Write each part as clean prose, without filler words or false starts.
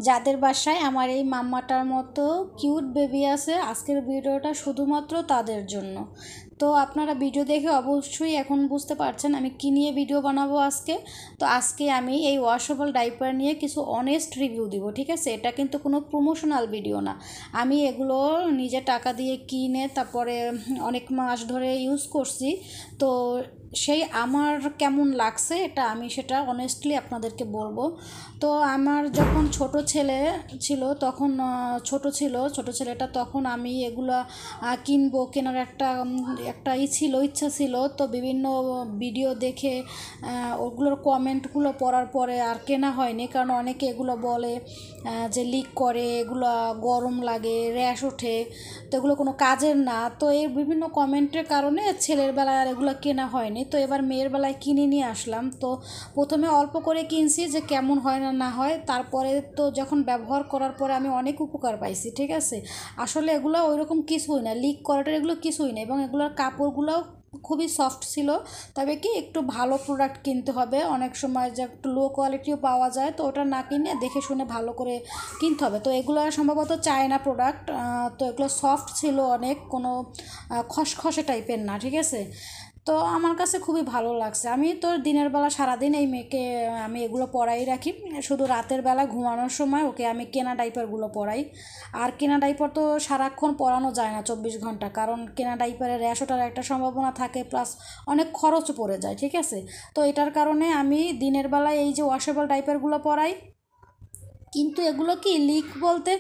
যাদের বাসায় আমার এই মাম্মাটার মতো কিউট বেবি আছে, আজকের ভিডিওটা শুধুমাত্র তাদের জন্য। তো আপনারা ভিডিও দেখে অবশ্যই এখন বুঝতে পারছেন আমি কী নিয়ে ভিডিও বানাবো আজকে। তো আজকে আমি এই ওয়াশেবল ডাইপার নিয়ে কিছু অনেস্ট রিভিউ দিব, ঠিক আছে? এটা কিন্তু কোনো প্রমোশনাল ভিডিও না। আমি এগুলো নিজে টাকা দিয়ে কিনে তারপরে অনেক মাস ধরে ইউজ করছি। তো সেই আমার কেমন লাগছে এটা আমি সেটা অনেস্টলি আপনাদেরকে বলবো। তো আমার যখন ছোট ছেলে ছিল তখন ছোট ছেলেটা তখন আমি এগুলো কিনবো কেনার একটা ইচ্ছা ছিল। তো বিভিন্ন ভিডিও দেখে ওগুলোর কমেন্টগুলো পড়ার পরে আর কেনা হয়নি, কারণ অনেকে এগুলো বলে যে লিক করে, এগুলো গরম লাগে, র্যাশ ওঠে, তো এগুলো কোনো কাজের না। তো এই বিভিন্ন কমেন্টের কারণে ছেলের বেলায় আর এগুলো কেনা হয়নি। তো এবার মেয়ের বেলায় কিনে নিয়ে আসলাম। তো প্রথমে অল্প করে কিনছি যে কেমন হয় না হয়, তারপরে তো যখন ব্যবহার করার পরে আমি অনেক উপকার পাইছি, ঠিক আছে? আসলে এগুলো ওইরকম কিছুই না, লিক করাটার এগুলো কিছুই না, এবং এগুলোর কাপড়গুলোও খুবই সফট ছিল। তবে কি একটু ভালো প্রোডাক্ট কিনতে হবে, অনেক সময় যে একটু লো কোয়ালিটিও পাওয়া যায়, তো ওটা না কিনে দেখে শুনে ভালো করে কিনতে হবে। তো এগুলো সম্ভবত চায়না প্রোডাক্ট। তো এগুলো সফট ছিল অনেক, কোনো খসখসে টাইপের না, ঠিক আছে? তো আমার কাছে খুবই ভালো লাগছে। আমি তো দিনের বেলা সারাদিন এই মেয়েকে আমি এগুলো পরাই রাখি, শুধু রাতের বেলা ঘুমানোর সময় ওকে আমি কেনা ডাইপারগুলো পরাই। আর কেনা ডাইপার তো সারাক্ষণ পরানো যায় না 24 ঘন্টা, কারণ কেনা ডাইপারে র্যাশ ওঠার একটা সম্ভাবনা থাকে, প্লাস অনেক খরচও পড়ে যায়, ঠিক আছে? তো এটার কারণে আমি দিনের বেলায় এই যে ওয়াশেবল ডাইপারগুলো পরাই। কিন্তু এগুলো কি লিক বলতে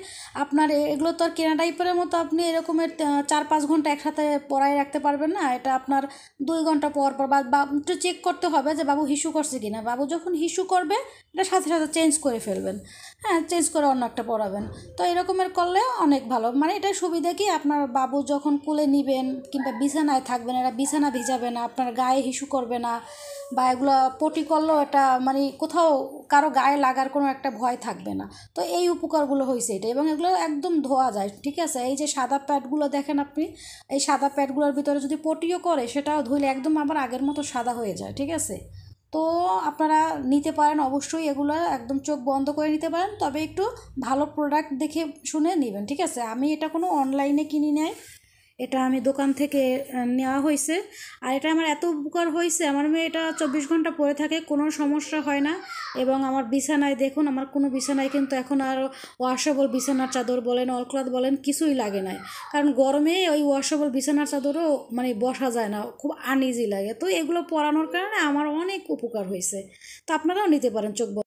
আপনার এগুলো তো আর কেনা ডাইপারের মতো আপনি এরকমের 4-5 ঘন্টা একসাথে পরাই রাখতে পারবেন না। এটা আপনার 2 ঘন্টা পর পর বা একটু চেক করতে হবে যে বাবু হিসু করছে কি না। বাবু যখন হিসু করবে এটা সাথে সাথে চেঞ্জ করে ফেলবেন, হ্যাঁ, চেঞ্জ করে অন্য একটা পরাবেন। তো এরকমের করলে অনেক ভালো, মানে এটা সুবিধা কি আপনার বাবু যখন কোলে নিবেন কিংবা বিছানায় থাকবেন, এরা বিছানা ভিজাবে না, আপনার গায়ে হিসু করবে না, বা এগুলো পটি করলেও এটা মানে কোথাও কারো গায়ে লাগার কোনো একটা ভয় থাকবে না। তো এই উপকারগুলো হয়েছে এটা, এবং এগুলো একদম ধোয়া যায়, ঠিক আছে? এই যে সাদা প্যাডগুলো দেখেন আপনি, এই সাদা প্যাডগুলোর ভিতরে যদি পটিও করে সেটাও ধুইলে একদম আবার আগের মতো সাদা হয়ে যায়, ঠিক আছে? তো আপনারা নিতে পারেন অবশ্যই, এগুলো একদম চোখ বন্ধ করে নিতে পারেন, তবে একটু ভালো প্রোডাক্ট দেখে শুনে নেবেন, ঠিক আছে? আমি এটা কোনো অনলাইনে কিনি নাই, এটা আমি দোকান থেকে নেওয়া হয়েছে। আর এটা আমার এত উপকার হয়েছে, আমার মেয়ে এটা 24 ঘন্টা পরে থাকে, কোনো সমস্যা হয় না। এবং আমার বিছানায় দেখুন, আমার কোনো বিছানায় কিন্তু এখন আর ওয়াশেবল বিছানার চাদর বলেন, অলক্লথ বলেন, কিছুই লাগে না। কারণ গরমে ওই ওয়াশেবল বিছানার চাদরও মানে বসা যায় না, খুব আনইজি লাগে। তো এগুলো পরানোর কারণে আমার অনেক উপকার হয়েছে। তো আপনারাও নিতে পারেন চোখ বন্ধ